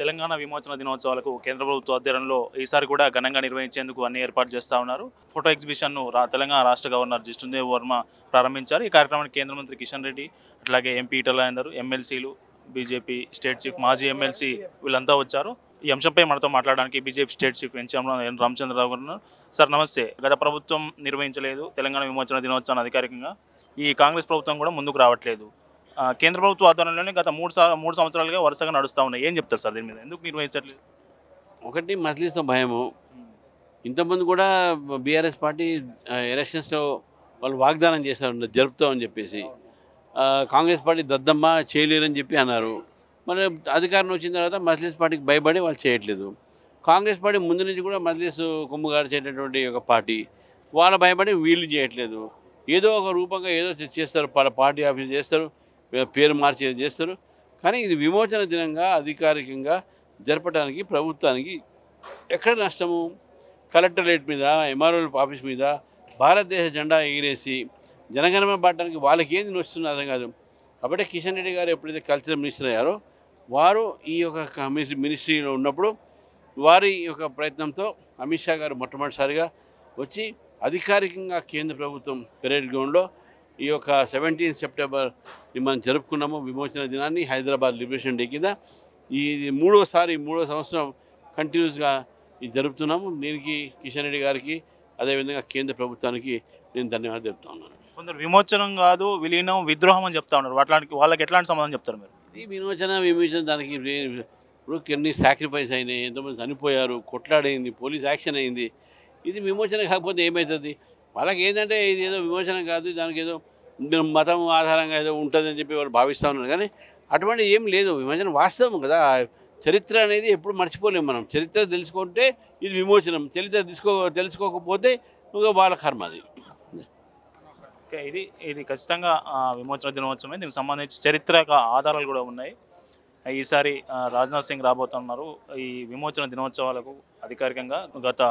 తెలంగాణ విమోచన దినోత్సవాలకు కేంద్ర ప్రభుత్వ ఆధ్వర్యంలో ఈసారి కూడా ఘనంగా నిర్వహించేందుకు అన్ని ఏర్పాటు చేస్తూ ఉన్నారు. ఫోటో ఎగ్జిబిషన్ను తెలంగాణ రాష్ట్ర గవర్నర్ జిష్ణుదేవ్ వర్మ ప్రారంభించారు. ఈ కార్యక్రమానికి కేంద్ర మంత్రి కిషన్ రెడ్డి, అట్లాగే ఎంపీ ఈటెల రాజేందర్, ఎమ్మెల్సీలు, బీజేపీ స్టేట్ చీఫ్, మాజీ ఎమ్మెల్సీ వీళ్ళంతా వచ్చారు. ఈ అంశంపై మనతో మాట్లాడడానికి బీజేపీ స్టేట్ చీఫ్ ఎన్ రామచంద్రరావు గారు ఉన్నారు. సార్ నమస్తే. గత ప్రభుత్వం నిర్వహించలేదు తెలంగాణ విమోచన దినోత్సవాన్ని అధికారికంగా. ఈ కాంగ్రెస్ ప్రభుత్వం కూడా ముందుకు రావట్లేదు. కేంద్ర ప్రభుత్వ ఆధ్వర్యంలోనే గత మూడు సంవత్సరాలుగా వరుసగా నడుస్తూ ఉన్నాయి. ఏం చెప్తారు సార్ దీని మీద? ఎందుకు నిర్వహించట్లేదు? ఒకటి మజ్లిస్తో భయము. ఇంతకుముందు కూడా బీఆర్ఎస్ పార్టీ ఎలక్షన్స్లో వాళ్ళు వాగ్దానం చేశారు జరుపుతామని చెప్పేసి. కాంగ్రెస్ పార్టీ దద్దమ్మ చేయలేరని చెప్పి అన్నారు. మరి అధికారం వచ్చిన తర్వాత మజ్లిస్ పార్టీకి భయపడి వాళ్ళు చేయట్లేదు. కాంగ్రెస్ పార్టీ ముందు నుంచి కూడా మజ్లిస్ కొమ్ముగారు చేసేటటువంటి ఒక పార్టీ, వాళ్ళ భయపడి వీళ్ళు చేయట్లేదు. ఏదో ఒక రూపంగా ఏదో చేస్తారు, పార్టీ ఆఫీస్ చేస్తారు, పేరు మార్చి చేస్తారు. కానీ ఇది విమోచన దినంగా అధికారికంగా జరపడానికి ప్రభుత్వానికి ఎక్కడ నష్టము? కలెక్టరేట్ మీద, ఎంఆర్ఓ ఆఫీస్ మీద భారతదేశ జెండా ఎగిరేసి జనగణమన పాడటానికి వాళ్ళకి ఏంది నడుస్తుందో అర్థం కాదు. కాబట్టి కిషన్ రెడ్డి గారు ఎప్పుడైతే కల్చరల్ మినిస్టర్ అయ్యారో వారు ఈ యొక్క మినిస్ట్రీలో ఉన్నప్పుడు వారి యొక్క ప్రయత్నంతో అమిత్ షా గారు మొట్టమొదటిసారిగా వచ్చి అధికారికంగా కేంద్ర ప్రభుత్వం పెరేడ్ గ్రౌండ్లో ఈ యొక్క 17 సెప్టెంబర్ మనం జరుపుకున్నాము విమోచన దినాన్ని హైదరాబాద్ లిబరేషన్ డే కింద. ఇది మూడో సంవత్సరం కంటిన్యూస్గా ఇది జరుపుతున్నాము. దీనికి కిషన్ రెడ్డి గారికి అదేవిధంగా కేంద్ర ప్రభుత్వానికి నేను ధన్యవాదాలు చెప్తా ఉన్నాను. కొందరు విమోచనం కాదు, విలీనం, విద్రోహం అని చెప్తా ఉన్నారు. వాళ్ళకి ఎట్లాంటి సమాధానం చెప్తారు మీరు? ఈ విమోచన దానికి ఇప్పుడు ఎన్ని సాక్రిఫైస్ అయినాయి, ఎంతోమంది చనిపోయారు, కొట్లాడైంది, పోలీస్ యాక్షన్ అయింది. ఇది విమోచన కాకపోతే ఏమవుతుంది? వాళ్ళకి ఏంటంటే ఇది ఏదో విమోచన కాదు, దానికి ఏదో మతం ఆధారంగా ఏదో ఉంటుందని చెప్పి వాళ్ళు భావిస్తూ ఉన్నారు. కానీ అటువంటి ఏం లేదు. విమోచన వాస్తవం కదా. చరిత్ర అనేది ఎప్పుడు మర్చిపోలేము మనం. చరిత్ర తెలుసుకుంటే ఇది విమోచనం, చరిత్ర తెలుసుకోకపోతే వాళ్ళ కర్మ అది. ఓకే, ఇది ఖచ్చితంగా విమోచన దినోత్సవమే. దీనికి సంబంధించి చరిత్రక ఆధారాలు కూడా ఉన్నాయి. ఈసారి రాజ్నాథ్ సింగ్ రాబోతున్నారు. ఈ విమోచన దినోత్సవాలకు అధికారికంగా గత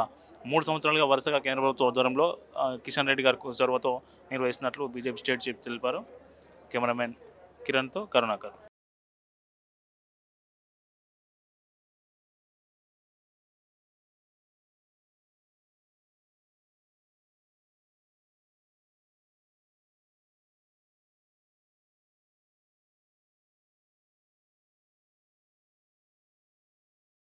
3 సంవత్సరాలుగా వరుసగా కేంద్ర ప్రభుత్వ ఆధ్వర్యంలో కిషన్ రెడ్డి గారి చొరవతో నిర్వహిస్తున్నట్లు బీజేపీ స్టేట్ చీఫ్ తెలిపారు. కెమెరామెన్ కిరణ్తో కరుణాకర్.